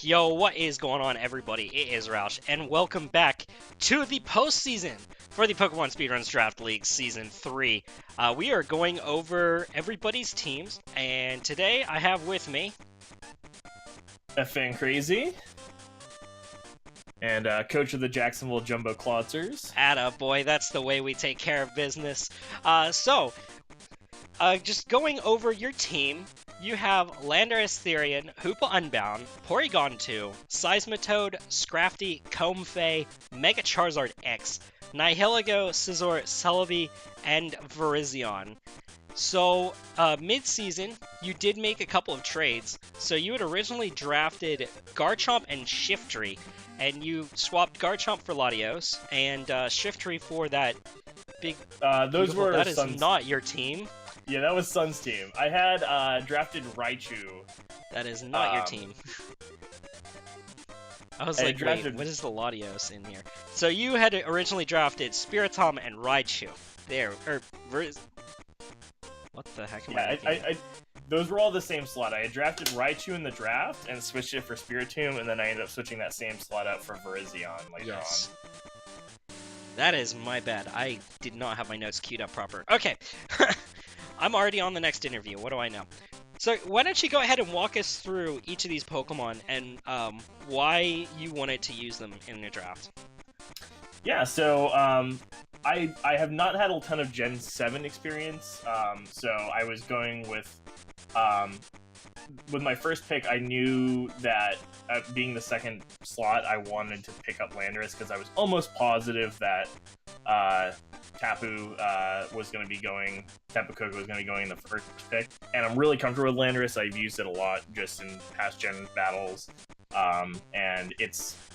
Yo, what is going on, everybody? It is Roush, and welcome back to the postseason for the Pokemon Speedruns Draft League Season 3. We are going over everybody's teams, and today I have with me... FFancrzy, and coach of the Jacksonville Jumbo Clawitzers. Attaboy, that's the way we take care of business. Just going over your team, you have Landorus Therian, Hoopa Unbound, Porygon 2, Seismitoad, Scrafty, Comfey, Mega Charizard X, Nihilego, Scizor, Celebi, and Virizion. So, mid-season, you did make a couple of trades. So you had originally drafted Garchomp and Shiftry, and you swapped Garchomp for Latios, and Shiftry for that big... Those were That is Sun's... not your team. Yeah, that was Sun's team. I had drafted Raichu. That is not your team. I was like, wait, what is the Latios in here? So you had originally drafted Spiritomb and Raichu. What the heck am I those were all the same slot. I had drafted Raichu in the draft and switched it for Spiritomb, and then I ended up switching that same slot out for Virizion later on. That is my bad. I did not have my notes queued up proper. Okay. I'm already on the next interview. What do I know? So why don't you go ahead and walk us through each of these Pokemon and why you wanted to use them in your draft? Yeah, so I have not had a ton of Gen 7 experience, so I was going with my first pick. I knew that being the second slot, I wanted to pick up Landorus because I was almost positive that Tapu was going to be going, Tapu Koko was going to be going in the first pick, and I'm really comfortable with Landorus. I've used it a lot just in past gen battles, and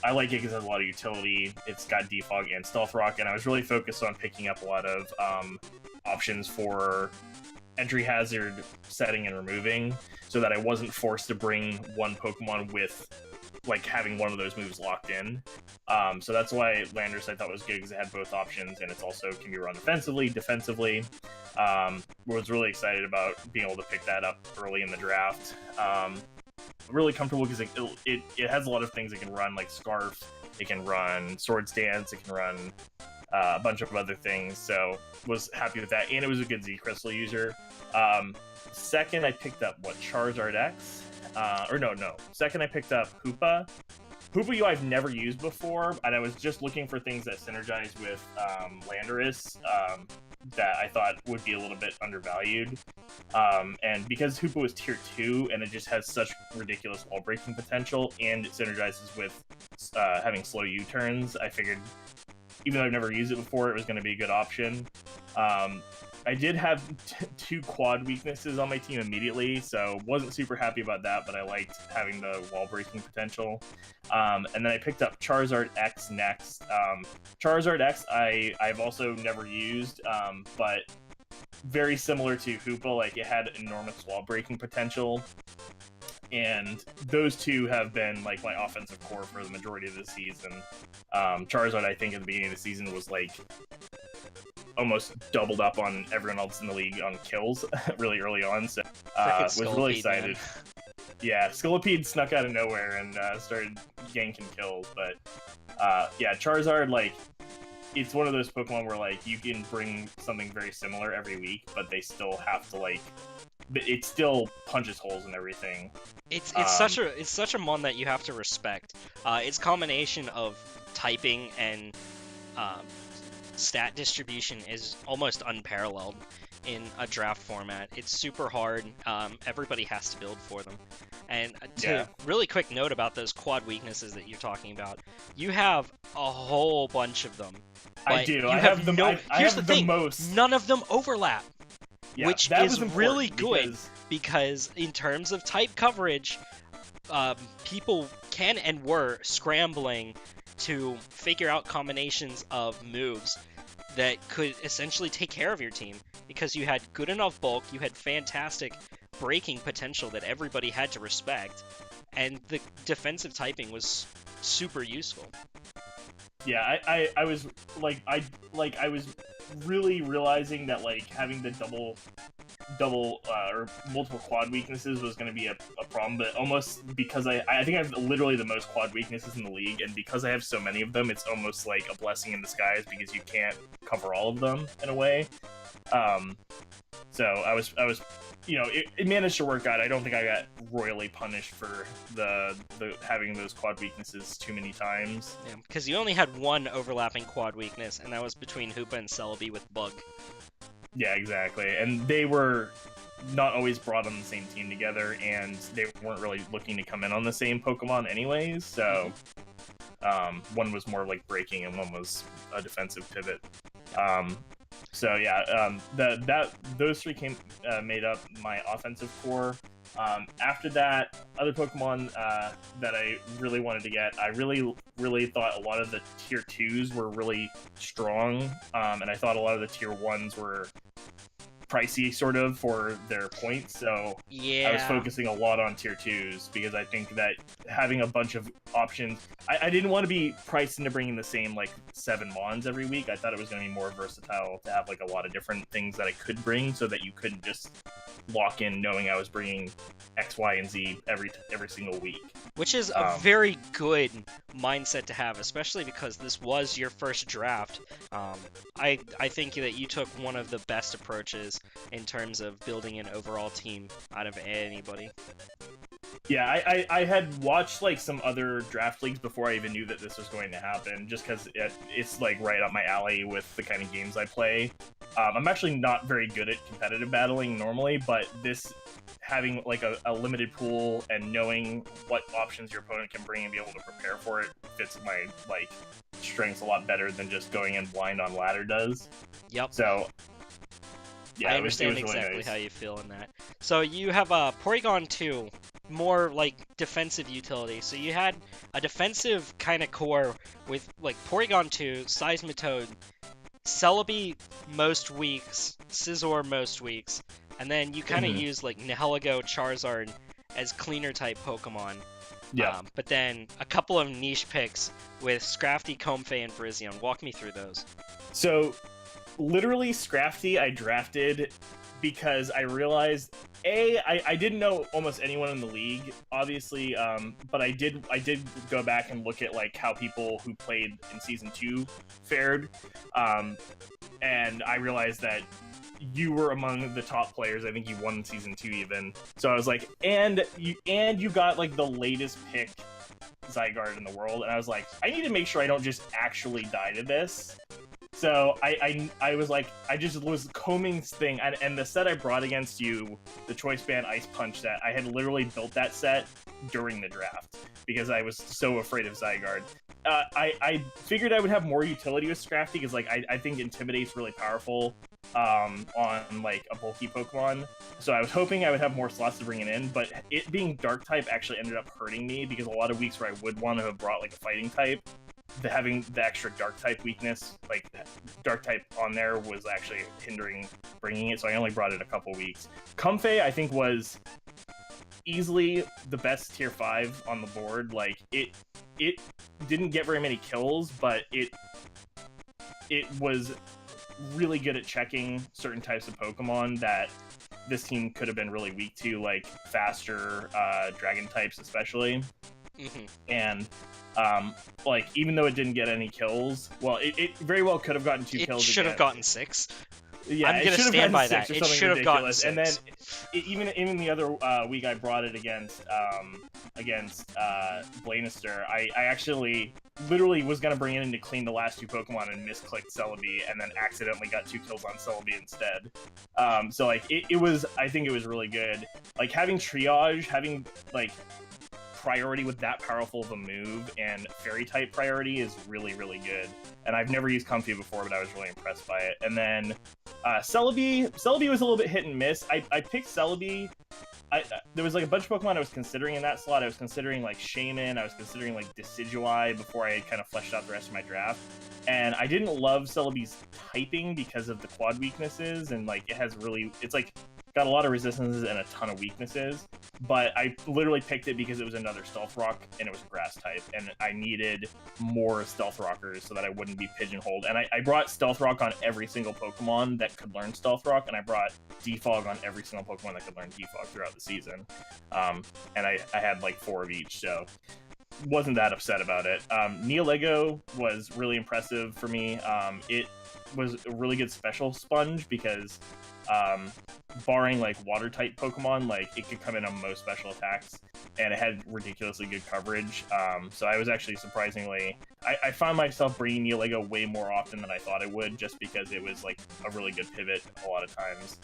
I like it because it has a lot of utility. It's got Defog and Stealth Rock, and I was really focused on picking up a lot of options for entry hazard setting and removing, so that I wasn't forced to bring one Pokemon with like having one of those moves locked in. So that's why Landorus I thought was good, because it had both options, and it's also can be run offensively, defensively. Was really excited about being able to pick that up early in the draft. Really comfortable because it has a lot of things it can run, like Scarf, it can run Swords Dance, it can run a bunch of other things, so was happy with that, and it was a good Z-Crystal user. Second, I picked up, Charizard X? Second, I picked up Hoopa. Hoopa U I've never used before, and I was just looking for things that synergize with Landorus that I thought would be a little bit undervalued. And because Hoopa was tier 2, and it just has such ridiculous wall breaking potential, and it synergizes with having slow U-turns, I figured, even though I've never used it before, it was going to be a good option. I did have two quad weaknesses on my team immediately, so wasn't super happy about that, but I liked having the wall breaking potential. And then I picked up Charizard X next. Charizard X I've also never used, but very similar to Hoopa, like it had enormous wall breaking potential. And those two have been like my offensive core for the majority of the season. Charizard, I think, at the beginning of the season was like almost doubled up on everyone else in the league on kills really early on, so was really excited. Man. Yeah, Scolipede snuck out of nowhere and started ganking kills, but yeah, Charizard, like, it's one of those Pokemon where like you can bring something very similar every week, but they still have to like, it still punches holes in everything. It's such a mon that you have to respect. Its combination of typing and stat distribution is almost unparalleled in a draft format. It's super hard. Everybody has to build for them. And really quick note about those quad weaknesses that you're talking about, you have a whole bunch of them. I do. I have them. Here's the thing: most. None of them overlap, yeah, which is really good because in terms of type coverage, people can and were scrambling to figure out combinations of moves that could essentially take care of your team, because you had good enough bulk, you had fantastic breaking potential that everybody had to respect, and the defensive typing was super useful. Yeah, I was like I was really realizing that like having the double or multiple quad weaknesses was going to be a problem, but almost because I think I have literally the most quad weaknesses in the league, and because I have so many of them, it's almost like a blessing in disguise because you can't cover all of them in a way. So I was it managed to work out. I don't think I got royally punished for the having those quad weaknesses too many times. Yeah, because you only had one overlapping quad weakness, and that was between Hoopa and Celebi with Bug. Yeah, exactly. And they were not always brought on the same team together, and they weren't really looking to come in on the same Pokemon anyways, so one was more like breaking and one was a defensive pivot. So yeah, those three made up my offensive core. After that, other Pokemon that I really wanted to get, I really thought a lot of the tier 2s were really strong, and I thought a lot of the tier 1s were pricey sort of for their points, so yeah. I was focusing a lot on tier 2s because I think that having a bunch of options, I didn't want to be priced into bringing the same like 7 Mons every week. I thought it was going to be more versatile to have like a lot of different things that I could bring so that you couldn't just lock in knowing I was bringing X, Y, and Z every single week. Which is a very good mindset to have, especially because this was your first draft. I think that you took one of the best approaches in terms of building an overall team out of anybody. Yeah, I had watched like some other draft leagues before I even knew that this was going to happen, just because it's like right up my alley with the kind of games I play. I'm actually not very good at competitive battling normally, but this having like a limited pool and knowing what options your opponent can bring and be able to prepare for it fits my like strengths a lot better than just going in blind on ladder does. Yep. So yeah, I understand it was really exactly nice. how you feel in that. So you have a Porygon 2, more like defensive utility. So you had a defensive kind of core with like Porygon 2, Seismitoad, Celebi most weeks, Scizor most weeks, and then you kind of use like Nihilego, Charizard as cleaner type Pokemon. Yeah. But then a couple of niche picks with Scrafty, Comfey, and Virizion. Walk me through those. So literally Scrafty I drafted because I realized I didn't know almost anyone in the league, obviously, but I did go back and look at like how people who played in season 2 fared, and I realized that you were among the top players. I think you won season 2 even. So I was like, and you got like the latest pick Zygarde in the world, and I was like, I need to make sure I don't just actually die to this. So I was like, I just was combing this thing, and the set I brought against you, the Choice Band Ice Punch set, I had literally built that set during the draft because I was so afraid of Zygarde. I figured I would have more utility with Scrafty because like I think Intimidate's really powerful on like a bulky Pokemon. So I was hoping I would have more slots to bring it in, but it being Dark type actually ended up hurting me because a lot of weeks where I would want to have brought like a Fighting type, having the extra Dark type weakness, like Dark type on there, was actually hindering bringing it, so I only brought it a couple weeks. Comfey, I think, was easily the best tier 5 on the board. Like, it didn't get very many kills, but it was really good at checking certain types of Pokemon that this team could have been really weak to, like faster dragon types especially. And like, even though it didn't get any kills, well, it very well could have gotten 2 kills. It should have gotten 6. Yeah, I'm gonna stand by that. It should have gotten 6. And then even the other week I brought it against Blanister. I actually literally was gonna bring it in to clean the last 2 Pokemon and misclicked Celebi, and then accidentally got 2 kills on Celebi instead. So like it was, I think it was really good. Like, having triage, having like priority with that powerful of a move, and fairy type priority is really, really good. And I've never used Comfey before, but I was really impressed by it. And then Celebi was a little bit hit and miss. I picked Celebi. There was like a bunch of Pokemon I was considering in that slot. I was considering like Shaman, I was considering like Decidueye before I kind of fleshed out the rest of my draft. And I didn't love Celebi's typing because of the quad weaknesses, and like it's like got a lot of resistances and a ton of weaknesses, but I literally picked it because it was another Stealth Rock and it was a grass type, and I needed more Stealth Rockers so that I wouldn't be pigeonholed. And I brought Stealth Rock on every single Pokemon that could learn Stealth Rock, and I brought Defog on every single Pokemon that could learn Defog throughout the season. And I had like 4 of each, so wasn't that upset about it. Neolego was really impressive for me. It was a really good special sponge because barring like water type Pokemon, like it could come in on most special attacks, and it had ridiculously good coverage. So I was actually surprisingly, I found myself bringing Neolego way more often than I thought I would, just because it was like a really good pivot a lot of times.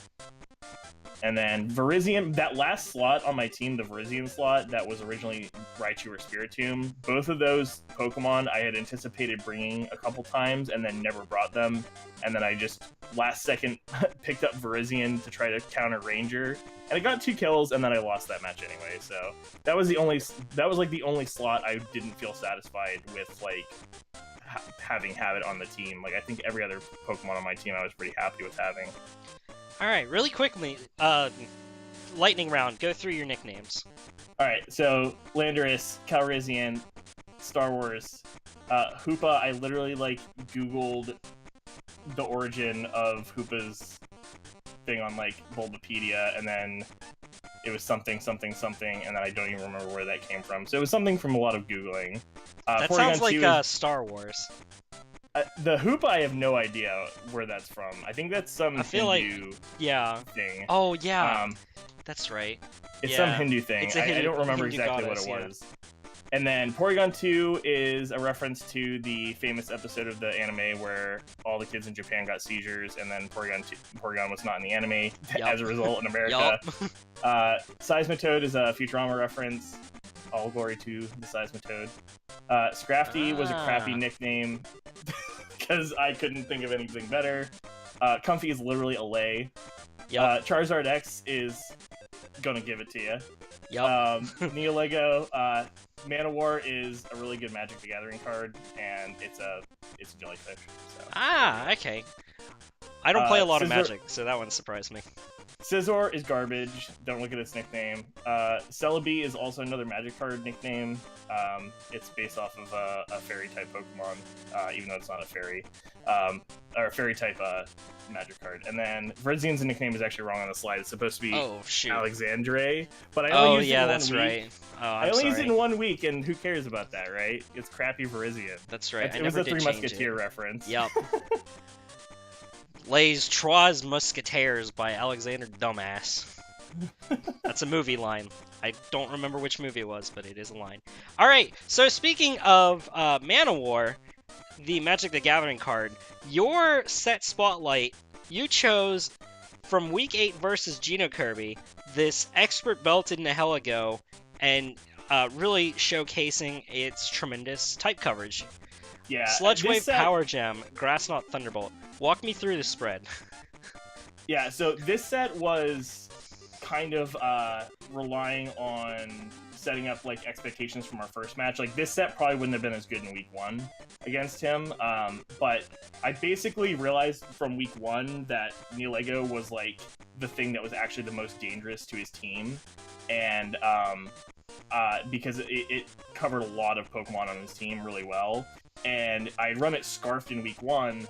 And then Virizion, that last slot on my team, the Virizion slot that was originally Raichu or Spiritomb, both of those Pokemon I had anticipated bringing a couple times and then never brought them. And then I just last second picked up Virizion to try to counter Ranger, and I got 2 kills, and then I lost that match anyway. So that was like the only slot I didn't feel satisfied with, like having have it on the team. Like I think every other Pokemon on my team I was pretty happy with having. All right, really quickly, lightning round. Go through your nicknames. All right, so Landorus, Calrissian, Star Wars, Hoopa. I literally like Googled the origin of Hoopa's thing on like Bulbapedia, and then it was something, and then I don't even remember where that came from. So it was something from a lot of Googling. That sounds like Star Wars. The Hoopa, I have no idea where that's from. I think that's some Hindu thing. Oh, yeah. That's right. It's some Hindu thing. I don't remember exactly what it was. And then Porygon 2 is a reference to the famous episode of the anime where all the kids in Japan got seizures, and then Porygon was not in the anime as a result in America. Seismitoad is a Futurama reference. All glory to the Seismitoad. Scrafty was a crappy nickname because I couldn't think of anything better. Comfy is literally a lay. Charizard X is gonna give it to you. Neolego, Manowar is a really good Magic the Gathering card, and it's a jellyfish. So. Okay. I don't play a lot of Magic, so that one surprised me. Scizor is garbage. Don't look at its nickname. Celebi is also another Magic card nickname. It's based off of a fairy type Pokemon, even though it's not a fairy. Or a fairy type Magic card. And then Virizian's nickname is actually wrong on the slide. It's supposed to be Alexandre, but I only used it in 1 week. Right. I only used it in 1 week, and who cares about that, right? It's crappy Virizian. That's right. It was a Three Musketeer reference. Yep. Les Trois Musketeers by Alexander Dumbass. That's a movie line. I don't remember which movie it was, but it is a line. Alright, so speaking of Manowar, the Magic the Gathering card, your set spotlight, you chose from Week 8 versus Geno Kirby, this Expert Belted Nihilego, and really showcasing its tremendous type coverage. Yeah, Sludge Wave, Power Gem, Grass Knot, Thunderbolt. Walk me through the spread. Yeah, so this set was kind of relying on setting up like expectations from our first match. Like this set probably wouldn't have been as good in Week 1 against him, but I basically realized from Week 1 that Neolego was like the thing that was actually the most dangerous to his team, and because it covered a lot of Pokemon on his team really well. And I run it Scarfed in Week 1,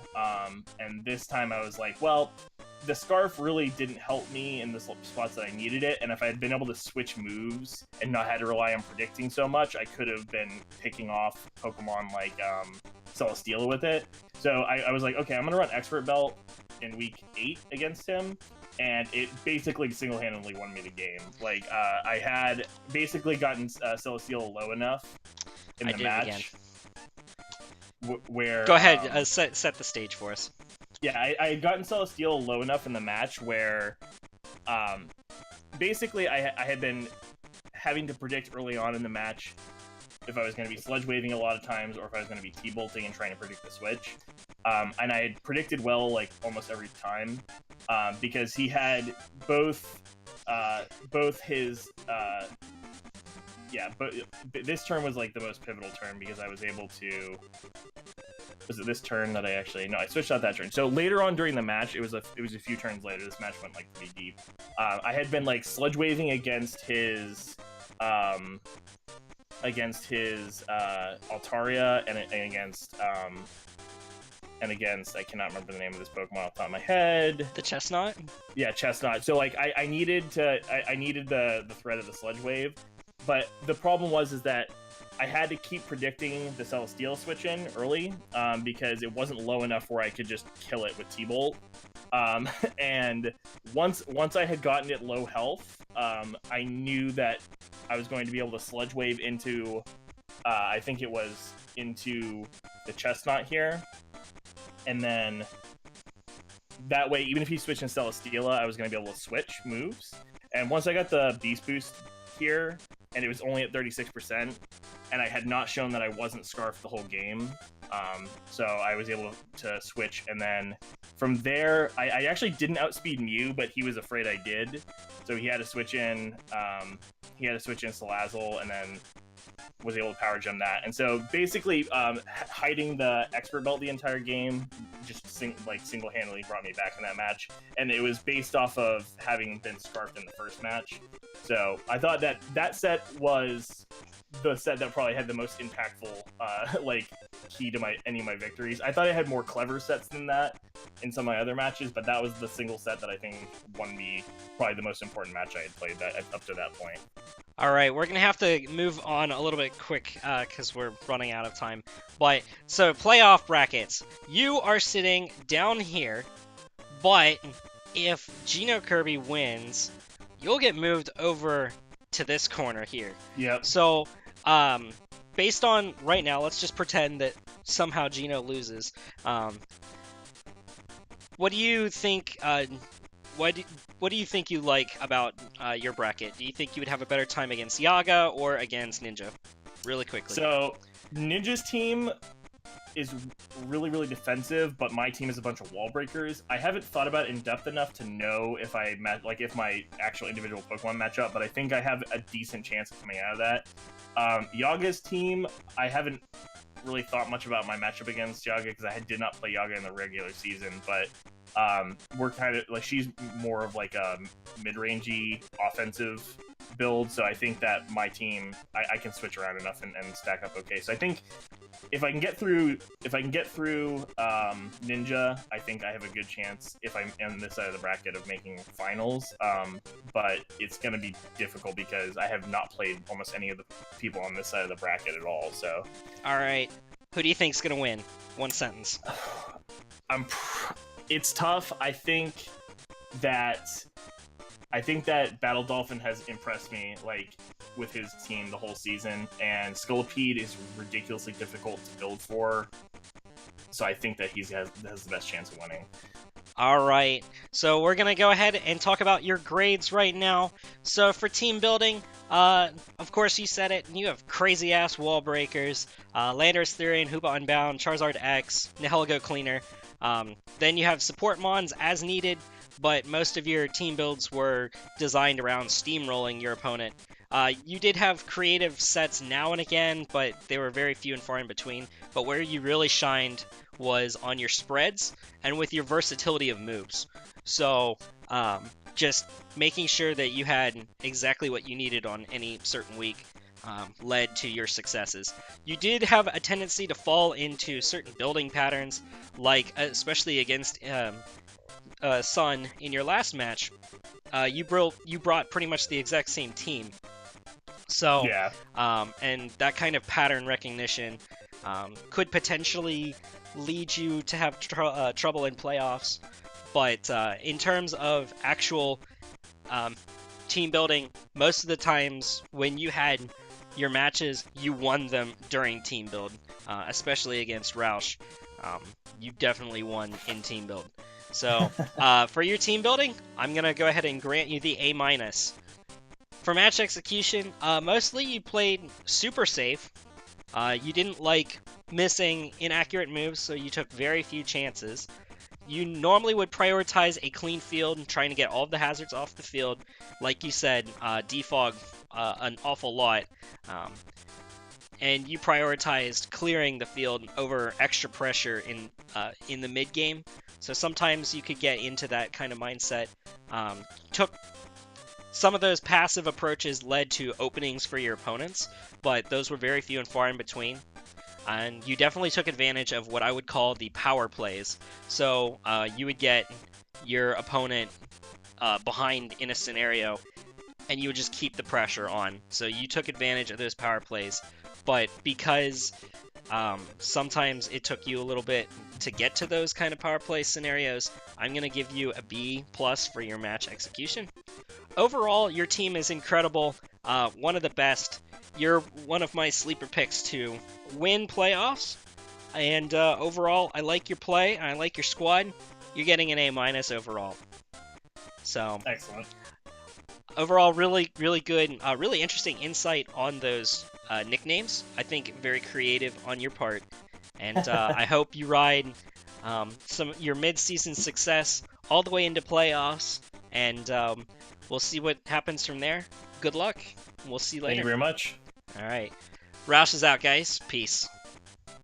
and this time I was like, well, the Scarf really didn't help me in the spots that I needed it, and if I had been able to switch moves and not had to rely on predicting so much, I could have been picking off Pokemon like Celesteela with it. So I was like, okay, I'm going to run Expert Belt in Week 8 against him, and it basically single-handedly won me the game. Like, I had basically gotten Celesteela low enough in the match. Where go ahead, set the stage for us. Yeah, I had gotten Celesteela low enough in the match where basically I had been having to predict early on in the match if I was going to be Sludge Waving a lot of times or if I was going to be T-Bolting and trying to predict the switch. And I had predicted well like almost every time because he had both his but this turn was like the most pivotal turn because I was able to was it this turn that I switched out that turn. So later on during the match, it was a few turns later. This match went like pretty deep. I had been like sludge waving against his Altaria and against I cannot remember the name of this Pokemon off the top of my head. The Chestnut? Yeah, Chestnut. So like I needed the threat of the sludge wave, but the problem is that I had to keep predicting the Celesteela switch in early because it wasn't low enough where I could just kill it with T-Bolt. And once I had gotten it low health, I knew that I was going to be able to sludge wave into I think it was into the Chestnut here. And then that way, even if he switched in Celesteela, I was going to be able to switch moves. And once I got the Beast Boost here, and it was only at 36%, and I had not shown that I wasn't Scarfed the whole game, so I was able to switch. And then from there, I actually didn't outspeed Mew, but he was afraid I did. So he had to switch in Salazzle, and then was able to power gem that. And so basically hiding the expert belt the entire game just single-handedly brought me back in that match, and it was based off of having been Scarfed in the first match. So I thought that set was the set that probably had the most impactful key to any of my victories. I thought I had more clever sets than that in some of my other matches, but that was the single set that I think won me probably the most important match I had played up to that point. All right, we're going to have to move on a little bit quick because we're running out of time. But, so playoff brackets. You are sitting down here, but if Geno Kirby wins, you'll get moved over to this corner here. Yep. So, based on right now, let's just pretend that somehow Geno loses. What do you think... What do you think you like about your bracket? Do you think you would have a better time against Yaga or against Ninja? Really quickly. So, Ninja's team is really, really defensive, but my team is a bunch of wall breakers. I haven't thought about it in depth enough to know if if my actual individual Pokemon match up, but I think I have a decent chance of coming out of that. Yaga's team, I haven't really thought much about my matchup against Yaga because I did not play Yaga in the regular season, but we're kind of like, she's more of like a mid-rangey offensive build, so I think that my team, I can switch around enough and stack up okay. So I think if I can get through Ninja, I think I have a good chance if I'm on this side of the bracket of making finals. But it's going to be difficult because I have not played almost any of the people on this side of the bracket at all. So, all right, who do you think's going to win? One sentence. It's tough. I think that Battle Dolphin has impressed me, with his team the whole season, and Scolipede is ridiculously difficult to build for, so I think that he has the best chance of winning. All right, so we're going to go ahead and talk about your grades right now. So for team building, of course you said it, you have crazy-ass wall breakers, Landorus Therian, Hoopa Unbound, Charizard X, Nihilego Cleaner. Then you have support mons as needed, but most of your team builds were designed around steamrolling your opponent. You did have creative sets now and again, but they were very few and far in between. But where you really shined was on your spreads and with your versatility of moves. So just making sure that you had exactly what you needed on any certain week led to your successes. You did have a tendency to fall into certain building patterns, like especially against Sun in your last match. You brought pretty much the exact same team. So, yeah. And that kind of pattern recognition could potentially lead you to have trouble in playoffs. But in terms of actual team building, most of the times when you had your matches, you won them during team build, especially against Roush. You definitely won in team build. So for your team building, I'm going to go ahead and grant you the A-. For match execution, mostly you played super safe. You didn't like missing inaccurate moves, so you took very few chances. you normally would prioritize a clean field and trying to get all of the hazards off the field. Like you said, defog an awful lot. And you prioritized clearing the field over extra pressure in the mid game. So sometimes you could get into that kind of mindset. Took some of those passive approaches led to openings for your opponents, but those were very few and far in between. And you definitely took advantage of what I would call the power plays. So you would get your opponent behind in a scenario, and you would just keep the pressure on. So you took advantage of those power plays. But because sometimes it took you a little bit to get to those kind of power play scenarios, I'm going to give you a B+ for your match execution. Overall, your team is incredible, one of the best. You're one of my sleeper picks to win playoffs. And overall, I like your play, I like your squad. You're getting an A- overall. So Excellent. Overall, really, really good, really interesting insight on those nicknames. I think very creative on your part, and I hope you ride your mid-season success all the way into playoffs, and we'll see what happens from there. Good luck. We'll see you later. Thank you very much. All right. Roush is out, guys. Peace.